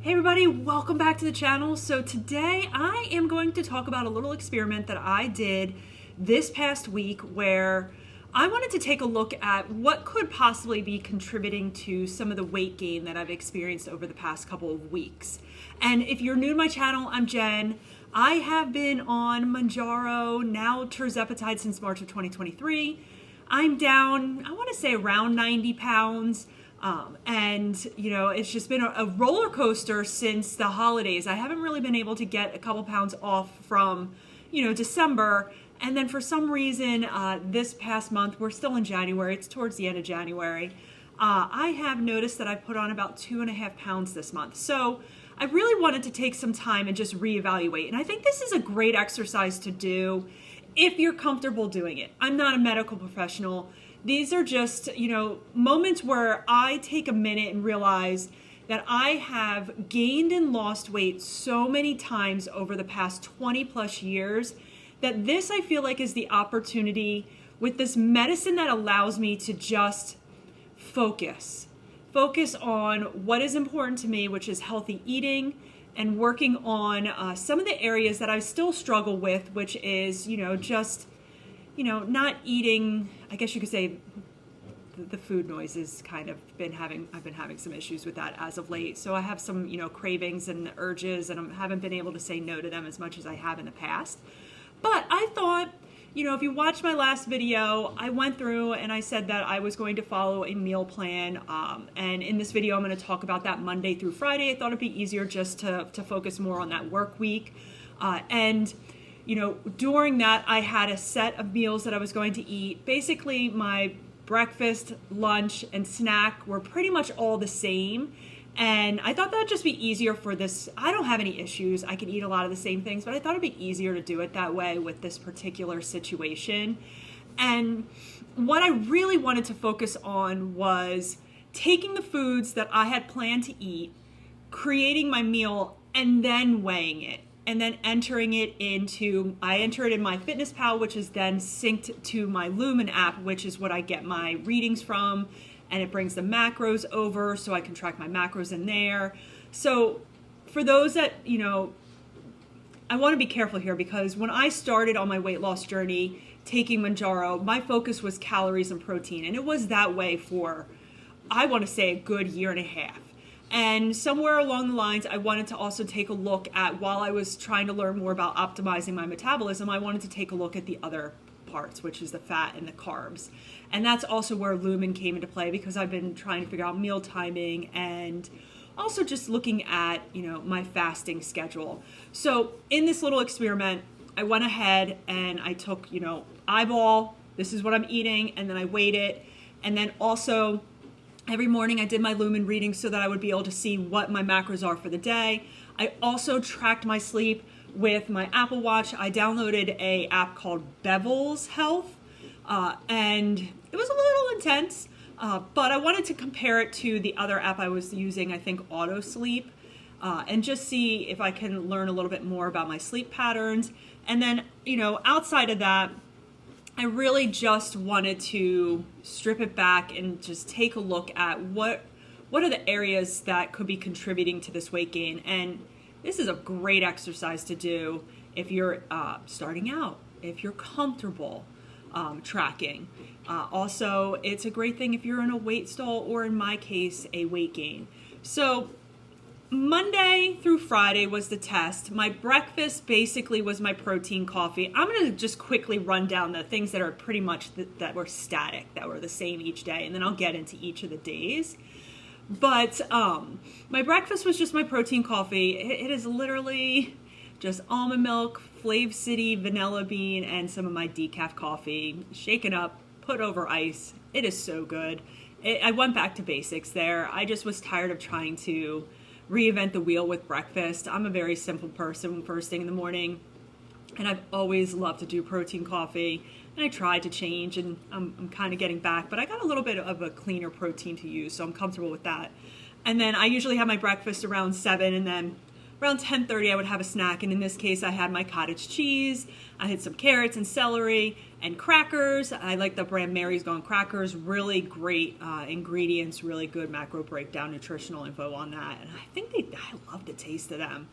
Hey everybody, welcome back to the channel. So today I am going to talk about a little experiment that I did this past week where I wanted to take a look at what could possibly be contributing to some of the weight gain that I've experienced over the past couple of weeks. And if you're new to my channel, I'm Jen. I have been on Mounjaro, now Tirzepatide, since March of 2023. I'm down, I want to say around 90 pounds. And you know, it's just been a roller coaster since the holidays. I haven't really been able to get a couple pounds off from, December. And then for some reason, this past month, we're still in January, it's towards the end of January, I have noticed that I put on about 2.5 pounds this month. So I really wanted to take some time and just reevaluate. And I think this is a great exercise to do if you're comfortable doing it. I'm not a medical professional. These are just, moments where I take a minute and realize that I have gained and lost weight so many times over the past 20 plus years that this, I feel like, is the opportunity with this medicine that allows me to just focus on what is important to me, which is healthy eating, and working on some of the areas that I still struggle with, which is, not eating. I guess you could say the food noises I've been having some issues with that as of late. So I have some, cravings and urges, and I haven't been able to say no to them as much as I have in the past. But I thought, if you watched my last video, I went through and I said that I was going to follow a meal plan. And in this video, I'm going to talk about that Monday through Friday. I thought it'd be easier just to focus more on that work week. During that, I had a set of meals that I was going to eat. Basically, my breakfast, lunch, and snack were pretty much all the same. And I thought that would just be easier for this. I don't have any issues. I can eat a lot of the same things, but I thought it'd be easier to do it that way with this particular situation. And what I really wanted to focus on was taking the foods that I had planned to eat, creating my meal, and then weighing it. And then entering it into, I enter it in my FitnessPal, which is then synced to my Lumen app, which is what I get my readings from. And it brings the macros over so I can track my macros in there. So for those that, I want to be careful here, because when I started on my weight loss journey taking Mounjaro, my focus was calories and protein. And it was that way for, I want to say, a good year and a half. And somewhere along the lines, I wanted to also take a look at, while I was trying to learn more about optimizing my metabolism, I wanted to take a look at the other parts, which is the fat and the carbs. And that's also where Lumen came into play, because I've been trying to figure out meal timing and also just looking at, my fasting schedule. So in this little experiment, I went ahead and I took, eyeball, this is what I'm eating, and then I weighed it. And then also, every morning I did my Lumen reading so that I would be able to see what my macros are for the day. I also tracked my sleep with my Apple Watch. I downloaded an app called Bevel's Health, and it was a little intense, but I wanted to compare it to the other app I was using, I think Auto Sleep, and just see if I can learn a little bit more about my sleep patterns. And then, outside of that, I really just wanted to strip it back and just take a look at what are the areas that could be contributing to this weight gain. And this is a great exercise to do if you're starting out, if you're comfortable tracking. Also, it's a great thing if you're in a weight stall, or in my case, a weight gain. So Monday through Friday was the test. My breakfast basically was my protein coffee. I'm going to just quickly run down the things that are pretty much that were static, that were the same each day, and then I'll get into each of the days. But my breakfast was just my protein coffee. It is literally just almond milk, Flav City vanilla bean, and some of my decaf coffee, shaken up, put over ice. It is so good. I went back to basics there. I just was tired of trying to reinvent the wheel with breakfast. I'm a very simple person first thing in the morning, and I've always loved to do protein coffee. And I tried to change, and I'm kind of getting back, but I got a little bit of a cleaner protein to use, so I'm comfortable with that. And then I usually have my breakfast around 7, and then around 10:30 I would have a snack, and in this case I had my cottage cheese, I had some carrots and celery and crackers. I like the brand Mary's Gone Crackers, really great ingredients, really good macro breakdown, nutritional info on that, and I love the taste of them.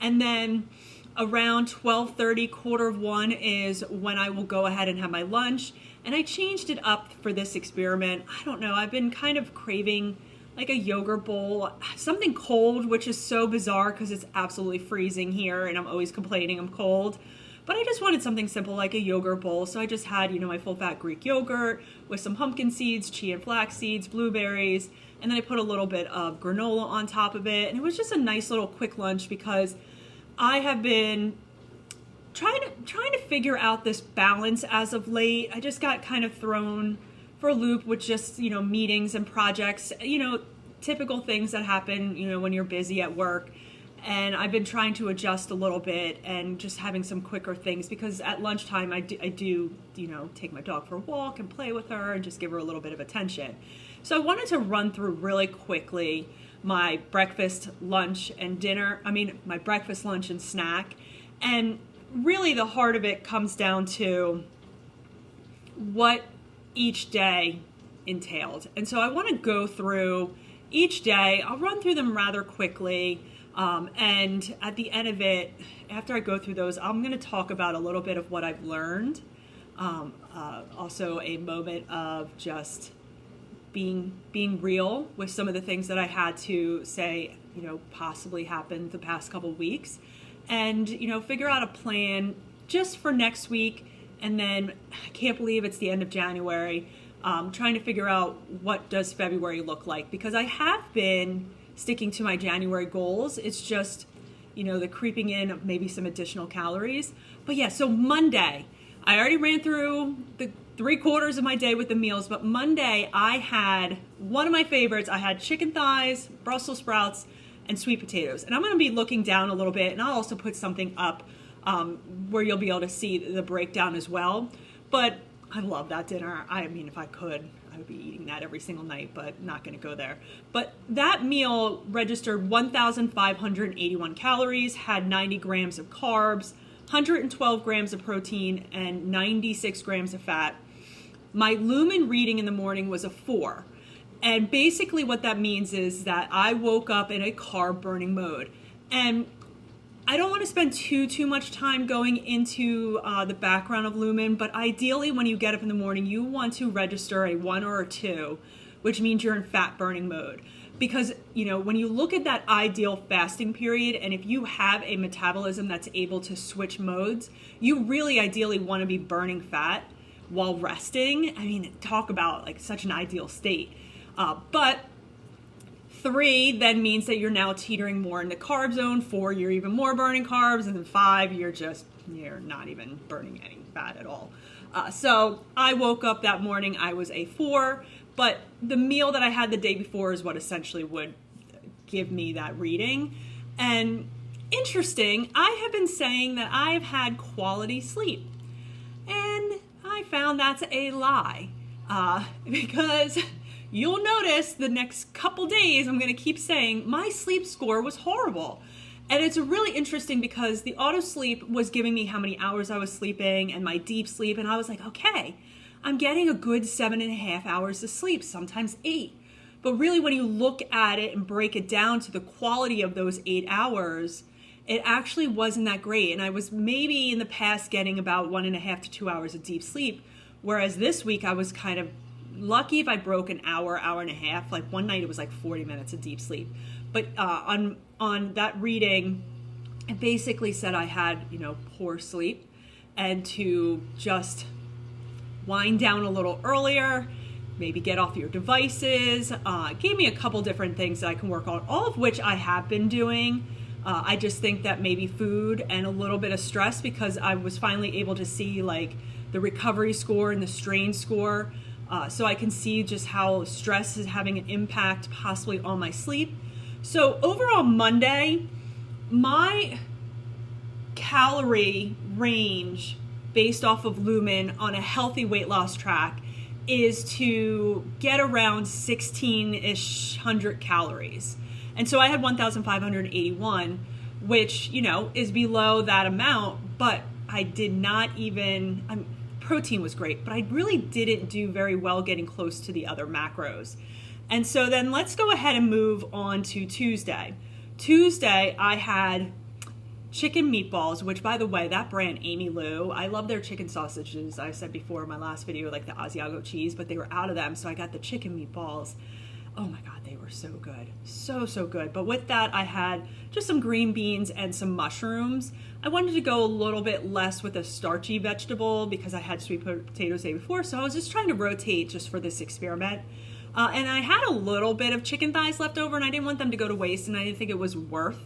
And then around 12:30, quarter of one is when I will go ahead and have my lunch, and I changed it up for this experiment. I don't know, I've been kind of craving like a yogurt bowl, something cold, which is so bizarre because it's absolutely freezing here and I'm always complaining I'm cold. But I just wanted something simple like a yogurt bowl. So I just had, my full fat Greek yogurt with some pumpkin seeds, chia and flax seeds, blueberries, and then I put a little bit of granola on top of it. And it was just a nice little quick lunch because I have been trying to figure out this balance as of late. I just got kind of thrown for a loop with just, meetings and projects, typical things that happen, when you're busy at work. And I've been trying to adjust a little bit and just having some quicker things because at lunchtime I do, take my dog for a walk and play with her and just give her a little bit of attention. So I wanted to run through really quickly my breakfast, lunch, and dinner. My breakfast, lunch, and snack. And really the heart of it comes down to what each day entailed. And so I want to go through each day. I'll run through them rather quickly. And at the end of it, after I go through those, I'm going to talk about a little bit of what I've learned. Also a moment of just being real with some of the things that I had to say, possibly happened the past couple weeks. And, figure out a plan just for next week. And then I can't believe it's the end of January. Trying to figure out what does February look like, because I have been sticking to my January goals. It's just, the creeping in of maybe some additional calories. But yeah, so Monday, I already ran through the 3/4 of my day with the meals, but Monday I had one of my favorites. I had chicken thighs, Brussels sprouts, and sweet potatoes. And I'm going to be looking down a little bit, and I'll also put something up where you'll be able to see the breakdown as well. But I love that dinner. If I could, I would be eating that every single night, but not going to go there. But that meal registered 1,581 calories, had 90 grams of carbs, 112 grams of protein, and 96 grams of fat. My lumen reading in the morning was a 4. And basically what that means is that I woke up in a carb burning mode. And I don't want to spend too much time going into the background of lumen, but ideally when you get up in the morning, you want to register a 1 or a 2, which means you're in fat burning mode. Because, when you look at that ideal fasting period, and if you have a metabolism that's able to switch modes, you really ideally want to be burning fat while resting. Talk about like such an ideal state. But 3 then means that you're now teetering more in the carb zone. 4, you're even more burning carbs. And then 5, you're not even burning any fat at all. So I woke up that morning, I was a 4, but the meal that I had the day before is what essentially would give me that reading. And interesting, I have been saying that I've had quality sleep. And I found that's a lie. Because you'll notice the next couple days, I'm going to keep saying my sleep score was horrible. And it's really interesting because the auto sleep was giving me how many hours I was sleeping and my deep sleep. And I was like, okay, I'm getting a good 7.5 hours of sleep, sometimes 8. But really when you look at it and break it down to the quality of those 8 hours, it actually wasn't that great. And I was maybe in the past getting about 1.5 to 2 hours of deep sleep. Whereas this week I was kind of lucky if I broke an hour and a half. Like one night it was like 40 minutes of deep sleep. But on that reading, it basically said I had, poor sleep and to just wind down a little earlier, maybe get off your devices. Gave me a couple different things that I can work on, all of which I have been doing. I just think that maybe food and a little bit of stress, because I was finally able to see like the recovery score and the strain score. So I can see just how stress is having an impact possibly on my sleep. So overall Monday, my calorie range based off of lumen on a healthy weight loss track is to get around 16-ish hundred calories. And so I had 1,581, which, you know, is below that amount, but I did not even, protein was great, but I really didn't do very well getting close to the other macros. And so then let's go ahead and move on to Tuesday. Tuesday, I had chicken meatballs, which, by the way, that brand, Amy Lou, I love their chicken sausages. I said before in my last video, like the Asiago cheese, but they were out of them, so I got the chicken meatballs. Oh my God, they were so good. So, so good. But with that, I had just some green beans and some mushrooms. I wanted to go a little bit less with a starchy vegetable because I had sweet potatoes the day before, so I was just trying to rotate just for this experiment. And I had a little bit of chicken thighs left over, and I didn't want them to go to waste, and I didn't think it was worth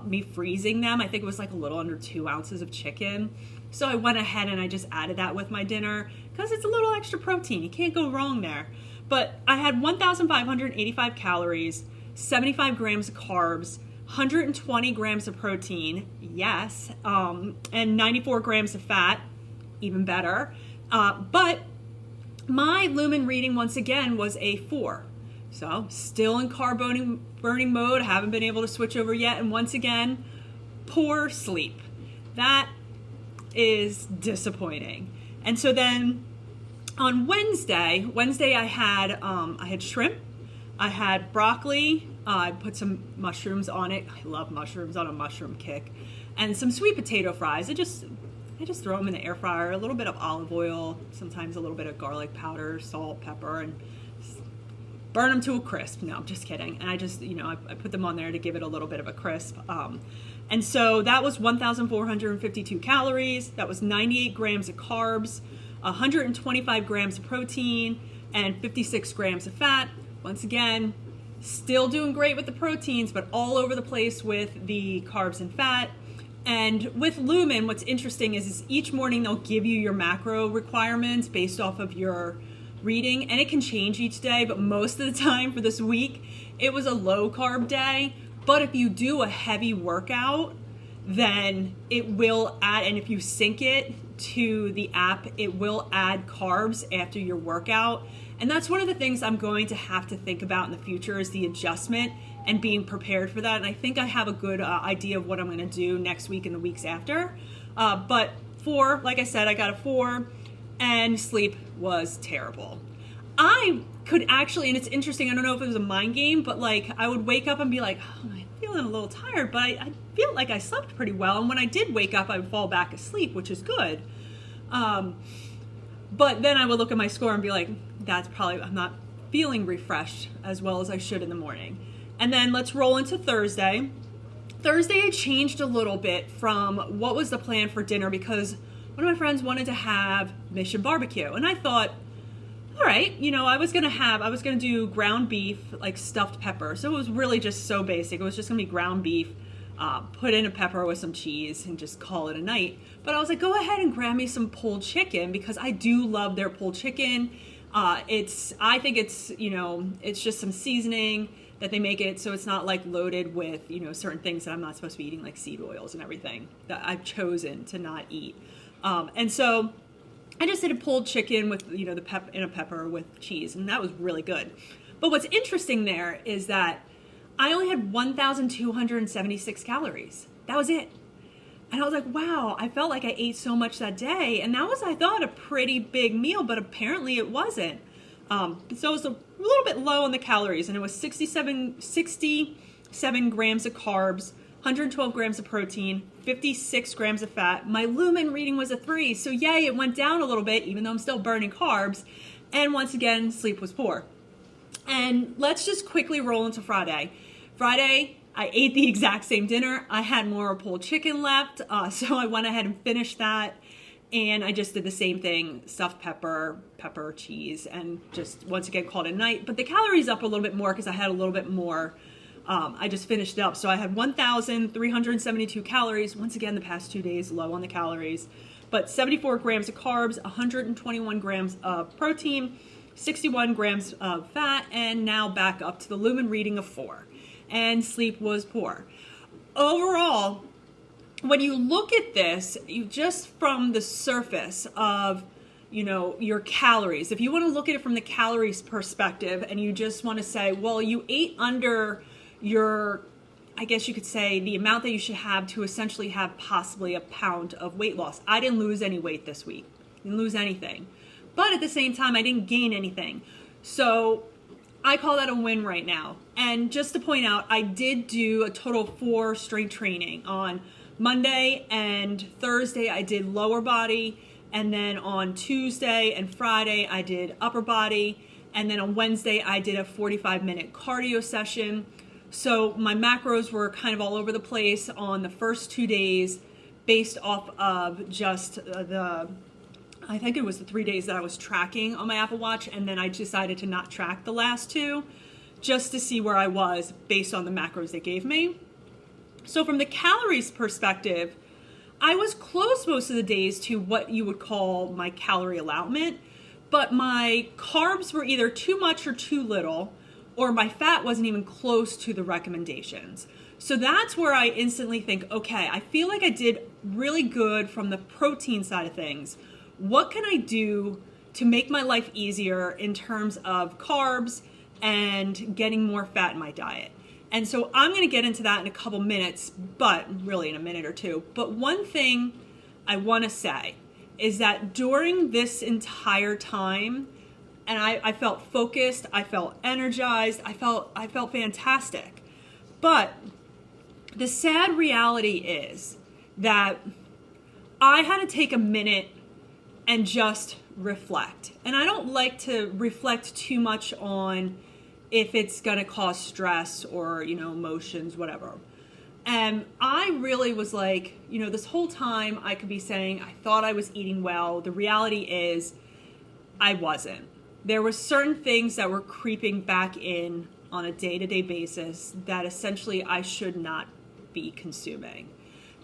me freezing them. I think it was like a little under 2 ounces of chicken. So I went ahead and I just added that with my dinner because it's a little extra protein. You can't go wrong there. But I had 1,585 calories, 75 grams of carbs, 120 grams of protein, yes, and 94 grams of fat, even better. But my lumen reading, once again, was a 4. So still in carb burning mode, haven't been able to switch over yet. And once again, poor sleep. That is disappointing. And so then on Wednesday I had shrimp, I had broccoli, I put some mushrooms on it. I love mushrooms, on a mushroom kick, and some sweet potato fries. I just throw them in the air fryer, a little bit of olive oil, sometimes a little bit of garlic powder, salt, pepper, and burn them to a crisp. No, I'm just kidding. And I just, you know, I put them on there to give it a little bit of a crisp. And so that was 1,452 calories. That was 98 grams of carbs, 125 grams of protein, and 56 grams of fat. Once again, still doing great with the proteins, but all over the place with the carbs and fat. And with Lumen, what's interesting is each morning they'll give you your macro requirements based off of your reading, and it can change each day, but most of the time for this week, it was a low carb day. But if you do a heavy workout, then it will add, and if you sync it to the app, it will add carbs after your workout. And that's one of the things I'm going to have to think about in the future, is the adjustment and being prepared for that. And I think I have a good idea of what I'm going to do next week and the weeks after. But 4, like I said, I got a 4, and sleep was terrible. I could actually, and it's interesting, I don't know if it was a mind game, but like I would wake up and be like, oh, I'm feeling a little tired, but I feel like I slept pretty well. And when I did wake up, I would fall back asleep, which is good. But then I would look at my score and be like, that's probably, I'm not feeling refreshed as well as I should in the morning. And then let's roll into Thursday. Thursday, I changed a little bit from what was the plan for dinner because one of my friends wanted to have Mission Barbecue. And I thought, all right, you know, I was going to do ground beef, like stuffed pepper. So it was really just so basic. It was just going to be ground beef, put in a pepper with some cheese and just call it a night. But I was like, go ahead and grab me some pulled chicken because I do love their pulled chicken. I think it's, you know, it's just some seasoning that they make it so it's not like loaded with, you know, certain things that I'm not supposed to be eating, like seed oils and everything that I've chosen to not eat. And so I just did a pulled chicken with, you know, the pepper with cheese, and that was really good. But what's interesting there is that I only had 1,276 calories. That was it. And I was like, wow, I felt like I ate so much that day. And that was, I thought, a pretty big meal, but apparently it wasn't. So it was a little bit low on the calories, and it was 67 grams of carbs, 112 grams of protein, 56 grams of fat. My lumen reading was a 3, so yay, it went down a little bit, even though I'm still burning carbs. And once again, sleep was poor. And let's just quickly roll into Friday. Friday, I ate the exact same dinner. I had more pulled chicken left, so I went ahead and finished that. And I just did the same thing, stuffed pepper, cheese, and just once again called it a night. But the calories up a little bit more because I had a little bit more. I just finished it up. So I had 1,372 calories. Once again, the past 2 days, low on the calories. But 74 grams of carbs, 121 grams of protein, 61 grams of fat, and now back up to the lumen reading of 4. And sleep was poor. Overall, when you look at this, you just from the surface of, you know, your calories, if you want to look at it from the calories perspective and you just want to say, well, you ate under your I guess you could say, the amount that you should have to essentially have possibly a pound of weight loss. I didn't lose any weight this week. Didn't lose anything. But at the same time, I didn't gain anything. So I call that a win right now. And just to point out, I did do a total of 4 strength training. On Monday and Thursday, I did lower body. And then on Tuesday and Friday, I did upper body. And then on Wednesday, I did a 45-minute cardio session. So my macros were kind of all over the place on the first 2 days based off of just I think it was the 3 days that I was tracking on my Apple Watch, and then I decided to not track the last 2 just to see where I was based on the macros they gave me. So from the calories perspective, I was close most of the days to what you would call my calorie allowance, but my carbs were either too much or too little, or my fat wasn't even close to the recommendations. So that's where I instantly think, okay, I feel like I did really good from the protein side of things. What can I do to make my life easier in terms of carbs and getting more fat in my diet? And so I'm going to get into that in a couple minutes, but really in a minute or two. But one thing I want to say is that during this entire time, and I felt focused, I felt energized, I felt fantastic. But the sad reality is that I had to take a minute and just reflect. And I don't like to reflect too much on if it's gonna cause stress or, emotions, whatever. And I really was like, this whole time I could be saying I thought I was eating well. The reality is I wasn't. There were certain things that were creeping back in on a day-to-day basis that essentially I should not be consuming.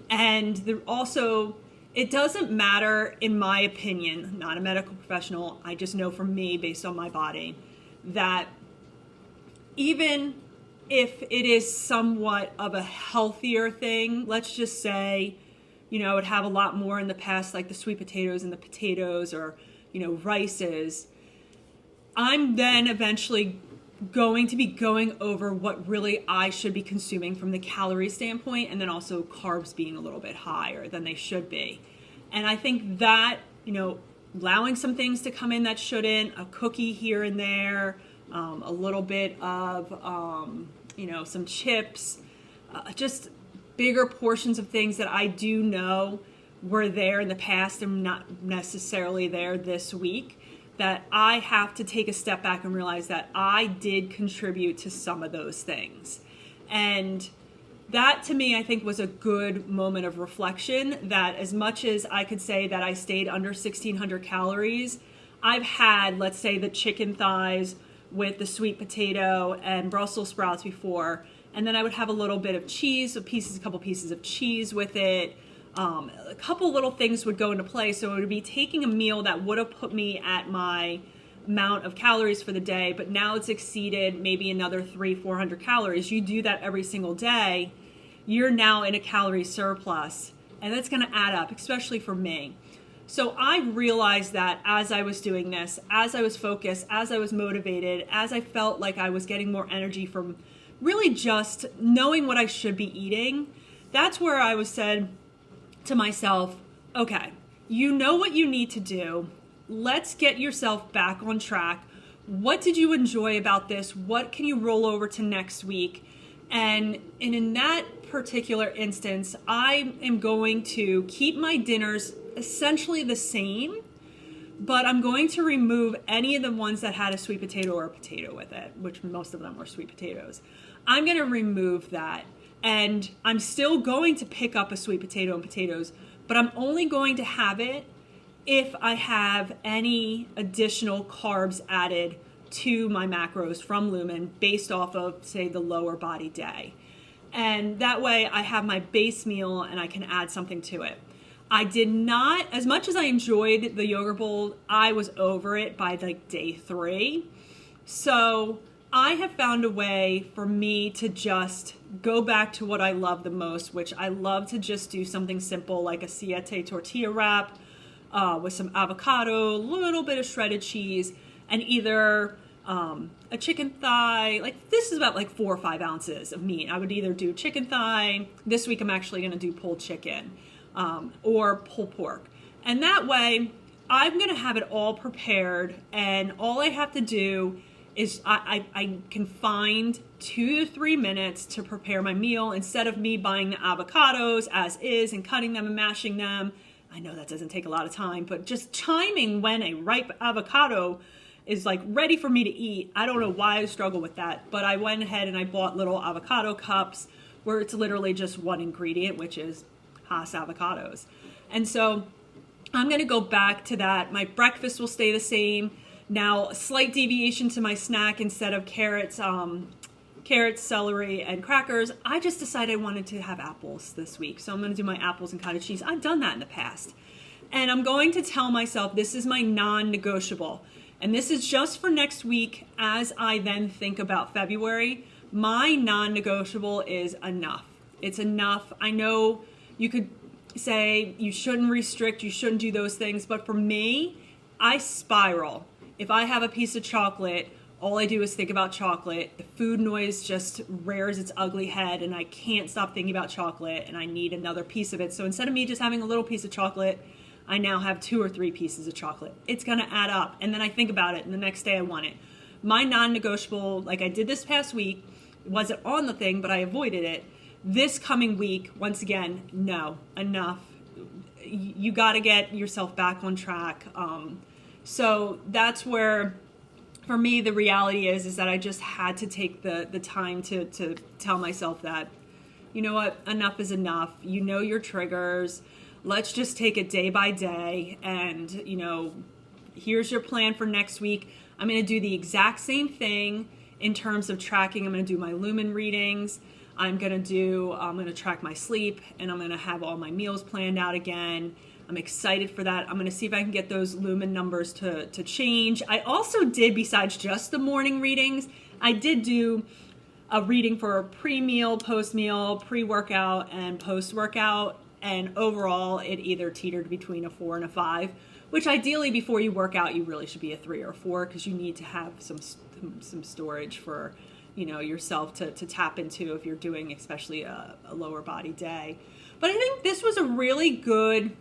And also, it doesn't matter, in my opinion, not a medical professional, I just know from me, based on my body, that even if it is somewhat of a healthier thing, let's just say, I would have a lot more in the past, like the sweet potatoes and the potatoes, or, rices, I'm then eventually going to be going over what really I should be consuming from the calorie standpoint, and then also carbs being a little bit higher than they should be. And I think that, allowing some things to come in that shouldn't, a cookie here and there, a little bit of, some chips, just bigger portions of things that I do know were there in the past and not necessarily there this week, that I have to take a step back and realize that I did contribute to some of those things. And that, to me, I think was a good moment of reflection, that as much as I could say that I stayed under 1,600 calories, I've had, let's say, the chicken thighs with the sweet potato and Brussels sprouts before, and then I would have a little bit of cheese, a couple pieces of cheese with it. A couple little things would go into play, so it would be taking a meal that would have put me at my amount of calories for the day, but now it's exceeded maybe another 300-400 calories. You do that every single day, you're now in a calorie surplus, and that's going to add up, especially for me. So I realized that as I was doing this, as I was focused, as I was motivated, as I felt like I was getting more energy from really just knowing what I should be eating, that's where I was said to myself, okay, you know what you need to do. Let's get yourself back on track. What did you enjoy about this? What can you roll over to next week? And in that particular instance, I am going to keep my dinners essentially the same, but I'm going to remove any of the ones that had a sweet potato or a potato with it, which most of them were sweet potatoes. I'm going to remove that. And I'm still going to pick up a sweet potato and potatoes, but I'm only going to have it if I have any additional carbs added to my macros from Lumen based off of, say, the lower body day. And that way I have my base meal and I can add something to it. I did not, as much as I enjoyed the yogurt bowl, I was over it by like day 3. So I have found a way for me to just go back to what I love the most, which I love to just do something simple like a siete tortilla wrap with some avocado, a little bit of shredded cheese, and either a chicken thigh. Like this is about like 4 or 5 ounces of meat. I would either do chicken thigh. This week I'm actually going to do pulled chicken or pulled pork. And that way I'm going to have it all prepared, and all I have to do is I can find 2 to 3 minutes to prepare my meal instead of me buying the avocados as is and cutting them and mashing them. I know that doesn't take a lot of time, but just timing when a ripe avocado is like ready for me to eat. I don't know why I struggle with that, but I went ahead and I bought little avocado cups where it's literally just one ingredient, which is Hass avocados. And so I'm going to go back to that. My breakfast will stay the same. Now, a slight deviation to my snack. Instead of carrots, celery, and crackers, I just decided I wanted to have apples this week. So I'm going to do my apples and cottage cheese. I've done that in the past. And I'm going to tell myself this is my non-negotiable. And this is just for next week as I then think about February. My non-negotiable is enough. It's enough. I know you could say you shouldn't restrict, you shouldn't do those things, but for me, I spiral. If I have a piece of chocolate, all I do is think about chocolate. The food noise just rears its ugly head, and I can't stop thinking about chocolate, and I need another piece of it. So instead of me just having a little piece of chocolate, I now have 2 or 3 pieces of chocolate. It's going to add up, and then I think about it, and the next day I want it. My non-negotiable, like I did this past week, wasn't on the thing, but I avoided it. This coming week, once again, no, enough. You got to get yourself back on track. So that's where, for me, the reality is that I just had to take the time to tell myself that, you know what, enough is enough. You know your triggers. Let's just take it day by day. And, you know, here's your plan for next week. I'm going to do the exact same thing in terms of tracking. I'm going to do my lumen readings. I'm going to track my sleep, and I'm going to have all my meals planned out again. I'm excited for that. I'm going to see if I can get those lumen numbers to change. I also did, besides just the morning readings, I did do a reading for pre-meal, post-meal, pre-workout, and post-workout. And overall, it either teetered between a 4 and a 5, which ideally before you work out, you really should be a 3 or a 4 because you need to have some storage for, you know, yourself to tap into if you're doing especially a lower body day. But I think this was a really good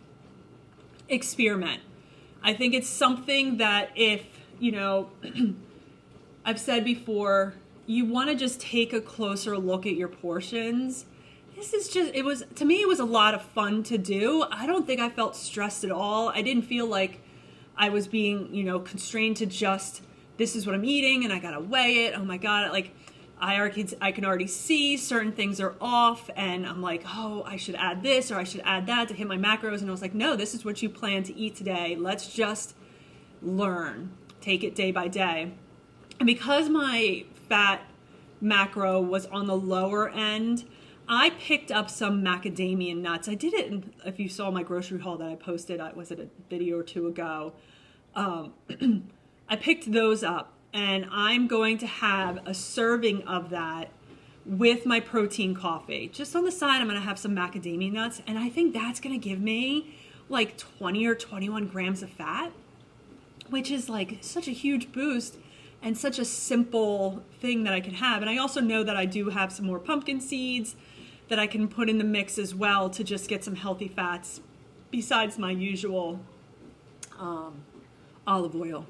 experiment. I think it's something that if, you know, I've said before, you want to just take a closer look at your portions. This is just, to me, it was a lot of fun to do. I don't think I felt stressed at all. I didn't feel like I was being, you know, constrained to just, this is what I'm eating and I got to weigh it. Oh my God. Like, I can already see certain things are off, and I'm like, oh, I should add this or I should add that to hit my macros. And I was like, no, this is what you plan to eat today. Let's just learn, take it day by day. And because my fat macro was on the lower end, I picked up some macadamia nuts. I did it, if you saw my grocery haul that I posted, was it a video or 2 ago? I picked those up. And I'm going to have a serving of that with my protein coffee. Just on the side, I'm going to have some macadamia nuts. And I think that's going to give me like 20 or 21 grams of fat, which is like such a huge boost and such a simple thing that I can have. And I also know that I do have some more pumpkin seeds that I can put in the mix as well to just get some healthy fats besides my usual olive oil.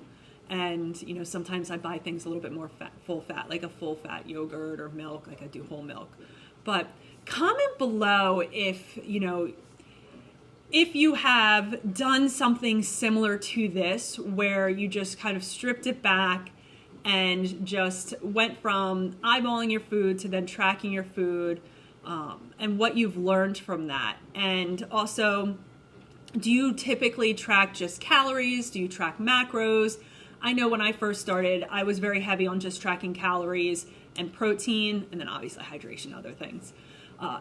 And, you know, sometimes I buy things a little bit more full fat, like a full fat yogurt or milk, like I do whole milk. But comment below if, you know, if you have done something similar to this, where you just kind of stripped it back and just went from eyeballing your food to then tracking your food, and what you've learned from that. And also, do you typically track just calories? Do you track macros? I know when I first started, I was very heavy on just tracking calories and protein, and then obviously hydration, other things.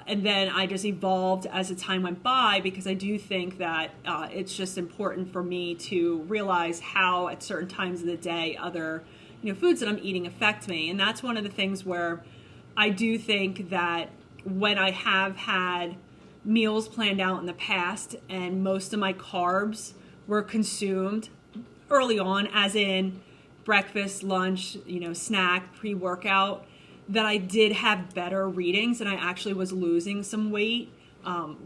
And then I just evolved as the time went by, because I do think that it's just important for me to realize how at certain times of the day other, you know, foods that I'm eating affect me. And that's one of the things where I do think that when I have had meals planned out in the past and most of my carbs were consumed early on, as in breakfast, lunch, snack, pre-workout, that I did have better readings and I actually was losing some weight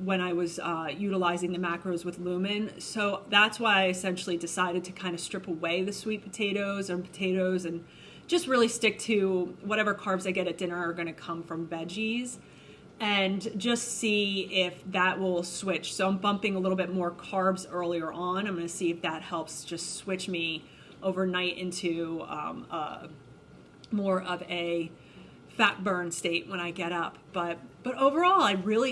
when I was utilizing the macros with Lumen. So that's why I essentially decided to kind of strip away the sweet potatoes or potatoes and just really stick to whatever carbs I get at dinner are going to come from veggies, and just see if that will switch. So I'm bumping a little bit more carbs earlier on. I'm going to see if that helps just switch me overnight into more of a fat burn state when I get up. But overall, I really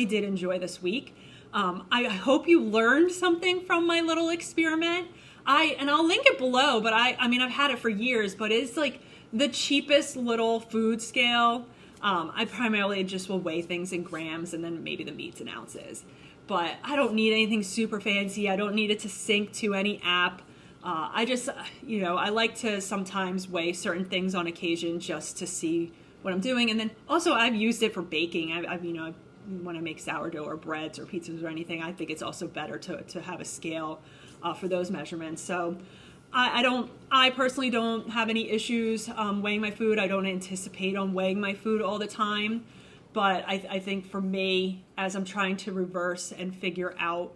did enjoy this week. I hope you learned something from my little experiment. And I'll link it below, but I mean, I've had it for years, but it's like the cheapest little food scale. I primarily just will weigh things in grams and then maybe the meats in ounces. But I don't need anything super fancy. I don't need it to sync to any app. I just, I like to sometimes weigh certain things on occasion just to see what I'm doing. And then also I've used it for baking. When I make sourdough or breads or pizzas or anything, I think it's also better to have a scale for those measurements. So I personally don't have any issues weighing my food. I don't anticipate on weighing my food all the time. But I think for me, as I'm trying to reverse and figure out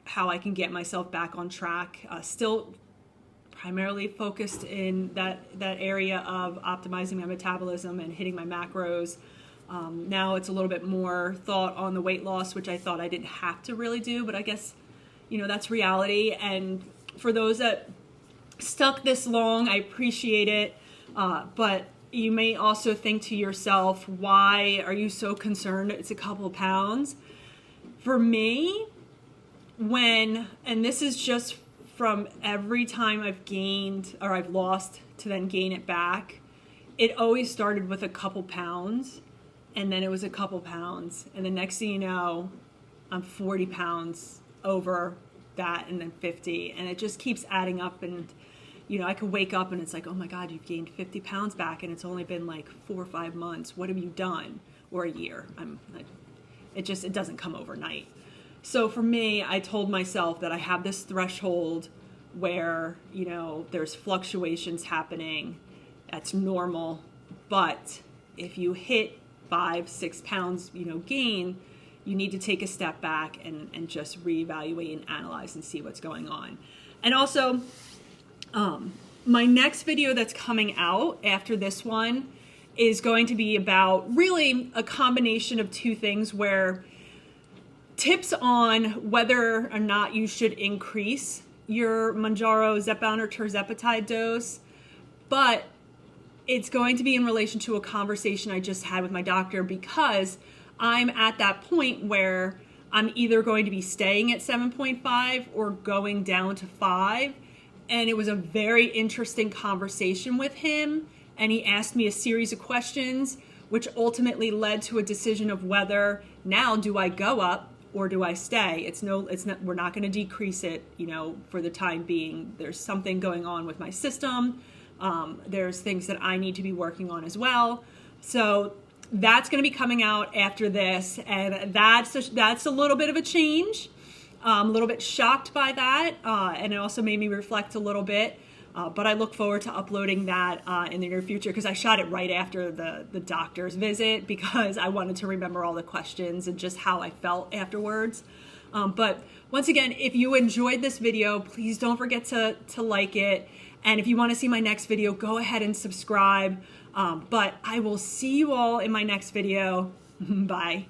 how I can get myself back on track, still primarily focused in that area of optimizing my metabolism and hitting my macros. Now it's a little bit more thought on the weight loss, which I thought I didn't have to really do, but I guess, that's reality. And for those that stuck this long, I appreciate it. But you may also think to yourself, why are you so concerned it's a couple of pounds? For me, and this is just from every time I've gained or I've lost to then gain it back, it always started with a couple pounds, and then it was a couple pounds, and the next thing you know, I'm 40 pounds over that, and then 50, and it just keeps adding up. And I could wake up and it's like, oh my God, you've gained 50 pounds back, and it's only been like 4 or 5 months. What have you done? Or a year. It doesn't come overnight. So for me, I told myself that I have this threshold where, there's fluctuations happening. That's normal. But if you hit 5-6 pounds, gain, you need to take a step back and just reevaluate and analyze and see what's going on. And also, my next video that's coming out after this one is going to be about really a combination of two things, where tips on whether or not you should increase your Mounjaro, Zepbound, or Tirzepatide dose, but it's going to be in relation to a conversation I just had with my doctor, because I'm at that point where I'm either going to be staying at 7.5 or going down to 5. And it was a very interesting conversation with him. And he asked me a series of questions, which ultimately led to a decision of whether now do I go up or do I stay? We're not going to decrease it, for the time being. There's something going on with my system. There's things that I need to be working on as well. So that's going to be coming out after this, and that's a little bit of a change. I'm a little bit shocked by that, and it also made me reflect a little bit. But I look forward to uploading that in the near future, because I shot it right after the doctor's visit, because I wanted to remember all the questions and just how I felt afterwards. But once again, if you enjoyed this video, please don't forget to like it. And if you want to see my next video, go ahead and subscribe. But I will see you all in my next video. Bye.